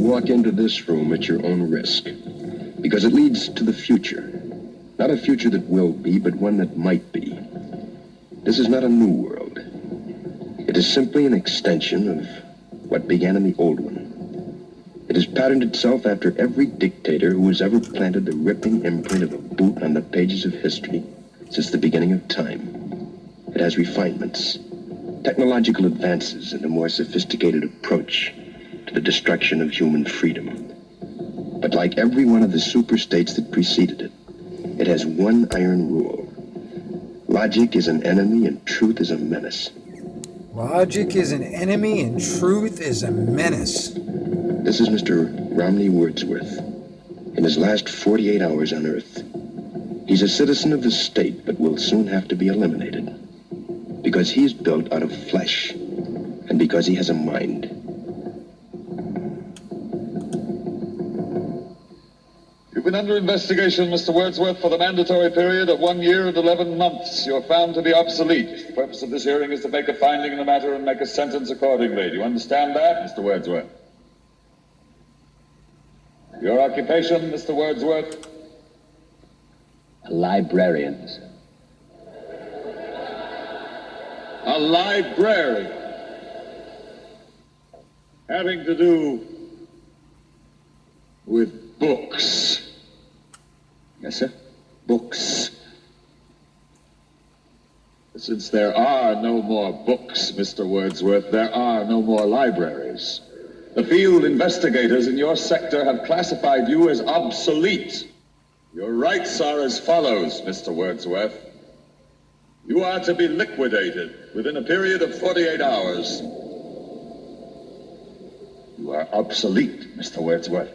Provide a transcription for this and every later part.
walk into this room at your own risk, because it leads to the future. Not a future that will be, but one that might be. This is not a new world. It is simply an extension of what began in the old one. It has patterned itself after every dictator who has ever planted the ripping imprint of a boot on the pages of history since the beginning of time. It has refinements, technological advances, and a more sophisticated approach to the destruction of human freedom. But like every one of the superstates that preceded it, it has one iron rule. Logic is an enemy and truth is a menace. Logic is an enemy and truth is a menace. This is Mr. Romney Wordsworth. In his last 48 hours on Earth, he's a citizen of the state, but will soon have to be eliminated. Because he's built out of flesh, and because he has a mind. You've been under investigation, Mr. Wordsworth, for the mandatory period of 1 year and 11 months. You're found to be obsolete. The purpose of this hearing is to make a finding in the matter and make a sentence accordingly. Do you understand that, Mr. Wordsworth? Your occupation, Mr. Wordsworth? A librarian, sir. A librarian. Having to do with books. Yes, sir? Books. Since there are no more books, Mr. Wordsworth, there are no more libraries. The field investigators in your sector have classified you as obsolete. Your rights are as follows, Mr. Wordsworth. You are to be liquidated within a period of 48 hours. You are obsolete, Mr. Wordsworth.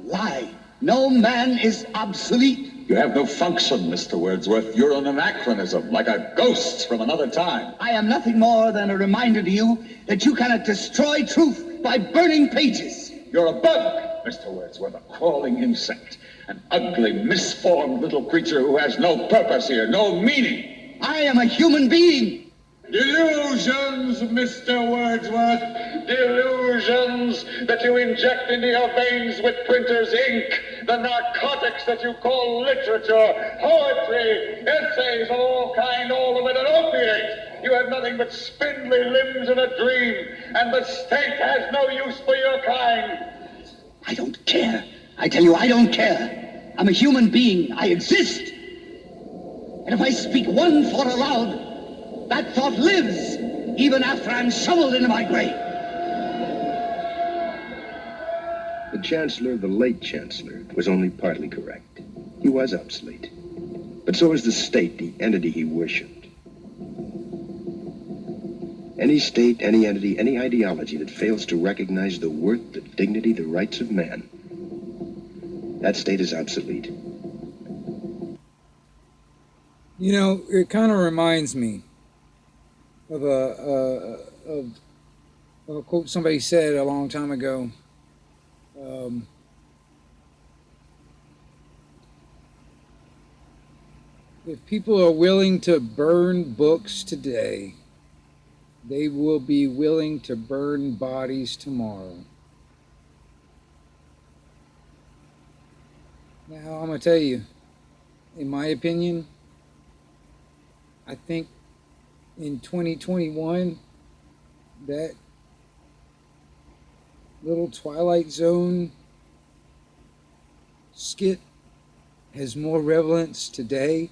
Lie. No man is obsolete. You have no function, Mr. Wordsworth. You're an anachronism, like a ghost from another time. I am nothing more than a reminder to you that you cannot destroy truth by burning pages. You're a bug, Mr. Wordsworth, a crawling insect, an ugly, misformed little creature who has no purpose here, no meaning. I am a human being. Delusions, Mr. Wordsworth, delusions that you inject into your veins with printer's ink, the narcotics that you call literature, poetry, essays of all kind, all of it an opiate. You have nothing but spindly limbs and a dream, and the state has no use for your kind. I don't care. I tell you, I don't care. I'm a human being. I exist. And if I speak one thought aloud, that thought lives, even after I'm shoveled into my grave. The Chancellor, the late Chancellor, was only partly correct. He was obsolete. But so is the state, the entity he worshipped. Any state, any entity, any ideology that fails to recognize the worth, the dignity, the rights of man, that state is obsolete. You know, it kind of reminds me of a quote somebody said a long time ago. If people are willing to burn books today, they will be willing to burn bodies tomorrow. Now, I'm going to tell you, in my opinion, I think in 2021, that little Twilight Zone skit has more relevance today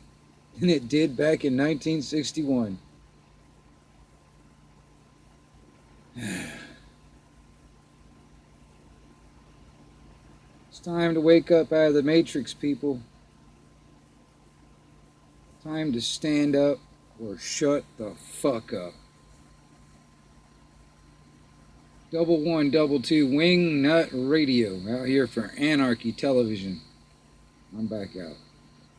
than it did back in 1961. It's time to wake up out of the Matrix, people. Time to stand up or shut the fuck up. 1122 Wing Nut Radio out here for Anarchy Television. I'm back out.